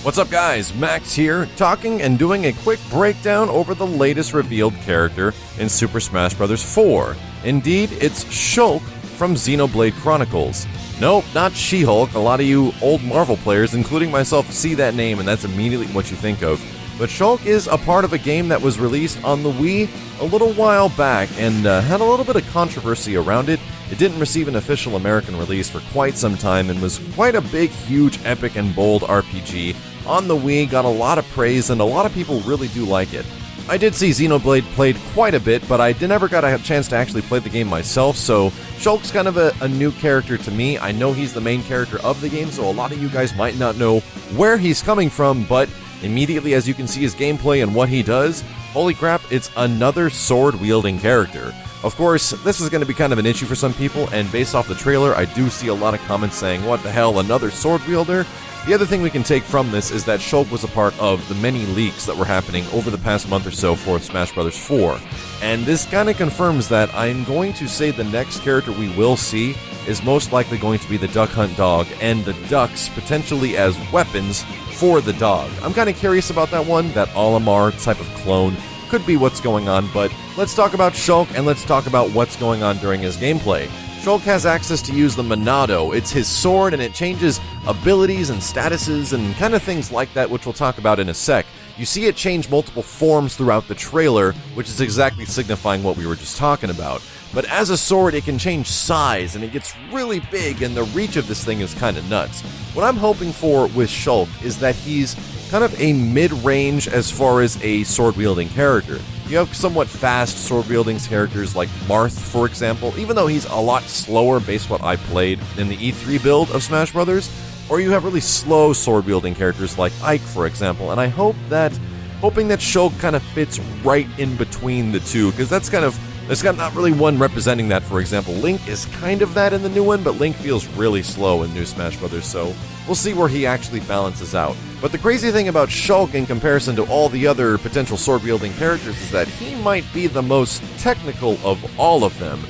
What's up guys, Max here, talking and doing a quick breakdown over the latest revealed character in Super Smash Bros. 4. Indeed, it's Shulk from Xenoblade Chronicles. Nope, not She-Hulk. A lot of you old Marvel players, including myself, see that name and that's immediately what you think of. But Shulk is a part of a game that was released on the Wii a little while back and had a little bit of controversy around it. It didn't receive an official American release for quite some time and was quite a big, huge, epic, and bold RPG. On the Wii, got a lot of praise, and a lot of people really do like it. I did see Xenoblade played quite a bit, but I never got a chance to actually play the game myself, so Shulk's kind of a new character to me. I know he's the main character of the game, so a lot of you guys might not know where he's coming from, but immediately as you can see his gameplay and what he does, holy crap, it's another sword-wielding character. Of course, this is going to be kind of an issue for some people, and based off the trailer, I do see a lot of comments saying, what the hell, another sword wielder? The other thing we can take from this is that Shulk was a part of the many leaks that were happening over the past month or so for Smash Bros. 4. And this kind of confirms that I'm going to say the next character we will see is most likely going to be the Duck Hunt dog, and the ducks potentially as weapons for the dog. I'm kind of curious about that one, that Olimar type of clone. Could be what's going on, but let's talk about Shulk and let's talk about what's going on during his gameplay. Shulk has access to use the Monado. It's his sword and it changes abilities and statuses and kind of things like that, which we'll talk about in a sec. You see it change multiple forms throughout the trailer, which is exactly signifying what we were just talking about. But as a sword, it can change size and it gets really big, and the reach of this thing is kind of nuts. What I'm hoping for with Shulk is that he's kind of a mid-range as far as a sword-wielding character. You have somewhat fast sword-wielding characters like Marth, for example, even though he's a lot slower based on what I played in the E3 build of Smash Bros. Or you have really slow sword-wielding characters like Ike, for example, and I hoping that Shulk kind of fits right in between the two, because there's got not really one representing that. For example, Link is kind of that in the new one, but Link feels really slow in New Smash Bros., so we'll see where he actually balances out. But the crazy thing about Shulk in comparison to all the other potential sword-wielding characters is that he might be the most technical of all of them.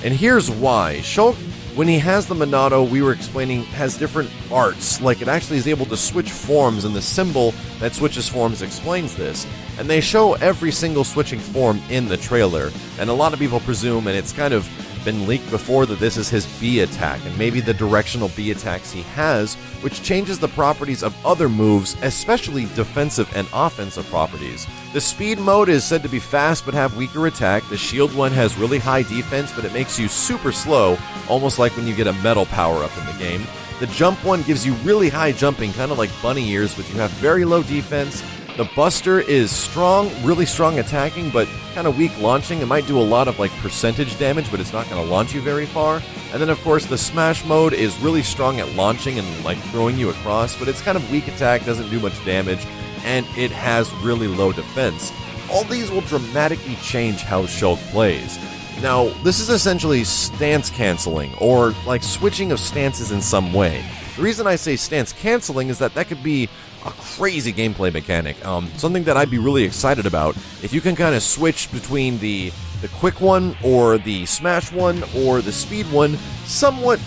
And here's why. Shulk, when he has the Monado, we were explaining, has different arts. Like, it actually is able to switch forms, and the symbol that switches forms explains this. And they show every single switching form in the trailer. And a lot of people presume, and it's kind of been leaked before, that this is his B attack, and maybe the directional B attacks he has, which changes the properties of other moves, especially defensive and offensive properties. The speed mode is said to be fast but have weaker attack. The shield one has really high defense, but it makes you super slow, almost like when you get a metal power-up in the game. The jump one gives you really high jumping, kind of like bunny ears, but you have very low defense. The Buster is strong, really strong attacking, but kind of weak launching. It might do a lot of like percentage damage, but it's not going to launch you very far. And then of course the Smash mode is really strong at launching and like throwing you across, but it's kind of weak attack, doesn't do much damage, and it has really low defense. All these will dramatically change how Shulk plays. Now, this is essentially stance canceling, or like switching of stances in some way. The reason I say stance canceling is that could be a crazy gameplay mechanic, something that I'd be really excited about. If you can kind of switch between the quick one, or the smash one, or the speed one, somewhat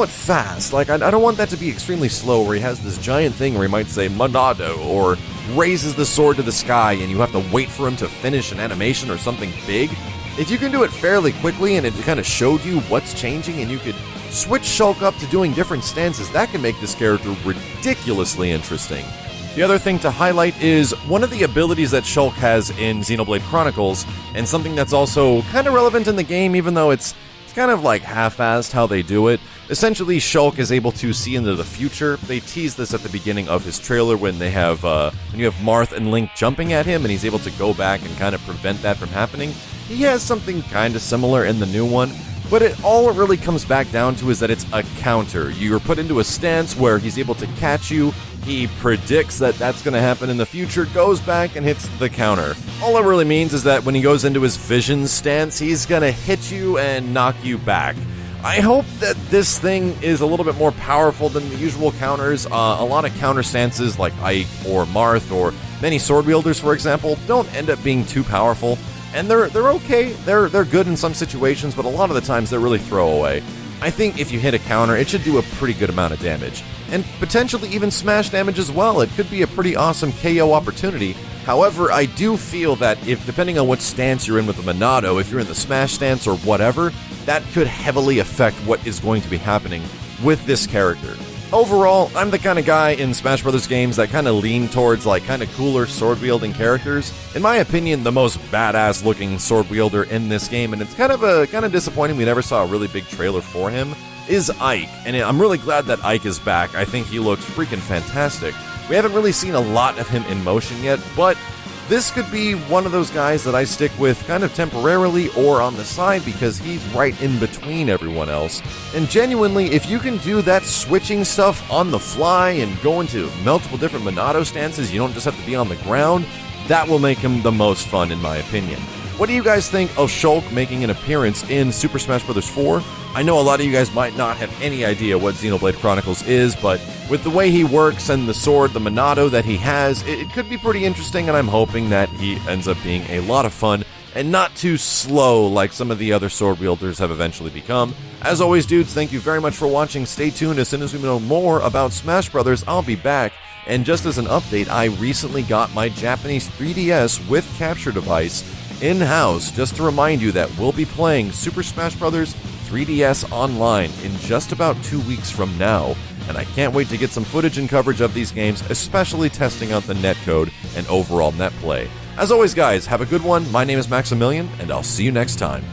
fast. Like, I don't want that to be extremely slow, where he has this giant thing where he might say Monado, or raises the sword to the sky, and you have to wait for him to finish an animation or something big. If you can do it fairly quickly, and it kind of showed you what's changing, and you could switch Shulk up to doing different stances, that can make this character ridiculously interesting. The other thing to highlight is one of the abilities that Shulk has in Xenoblade Chronicles, and something that's also kind of relevant in the game, even though it's kind of like half-assed how they do it. Essentially, Shulk is able to see into the future. They tease this at the beginning of his trailer when you have Marth and Link jumping at him, and he's able to go back and kind of prevent that from happening. He has something kind of similar in the new one, but all it really comes back down to is that it's a counter. You're put into a stance where he's able to catch you, he predicts that that's going to happen in the future, goes back and hits the counter. All it really means is that when he goes into his vision stance, he's going to hit you and knock you back. I hope that this thing is a little bit more powerful than the usual counters. A lot of counter stances like Ike or Marth or many sword wielders, for example, don't end up being too powerful. And they're okay, they're good in some situations, but a lot of the times they're really throwaway. I think if you hit a counter, it should do a pretty good amount of damage. and potentially even smash damage as well. It could be a pretty awesome KO opportunity. However, I do feel that if, depending on what stance you're in with the Monado, if you're in the smash stance or whatever, that could heavily affect what is going to be happening with this character. Overall, I'm the kind of guy in Smash Bros. Games that kind of lean towards kind of cooler sword-wielding characters. In my opinion, the most badass-looking sword wielder in this game, and it's kind of disappointing we never saw a really big trailer for him, is Ike. And I'm really glad that Ike is back. I think he looks freaking fantastic. We haven't really seen a lot of him in motion yet, but this could be one of those guys that I stick with kind of temporarily or on the side because he's right in between everyone else. And genuinely, if you can do that switching stuff on the fly and go into multiple different Monado stances, you don't just have to be on the ground, that will make him the most fun in my opinion. What do you guys think of Shulk making an appearance in Super Smash Bros. 4? I know a lot of you guys might not have any idea what Xenoblade Chronicles is, but with the way he works and the sword, the Monado that he has, it could be pretty interesting, and I'm hoping that he ends up being a lot of fun and not too slow like some of the other sword wielders have eventually become. As always, dudes, thank you very much for watching. Stay tuned. As soon as we know more about Smash Brothers, I'll be back. And just as an update, I recently got my Japanese 3DS with capture device in-house, just to remind you that we'll be playing Super Smash Bros. 3DS Online in just about 2 weeks from now, and I can't wait to get some footage and coverage of these games, especially testing out the netcode and overall net play. As always, guys, have a good one. My name is Maximilian, and I'll see you next time.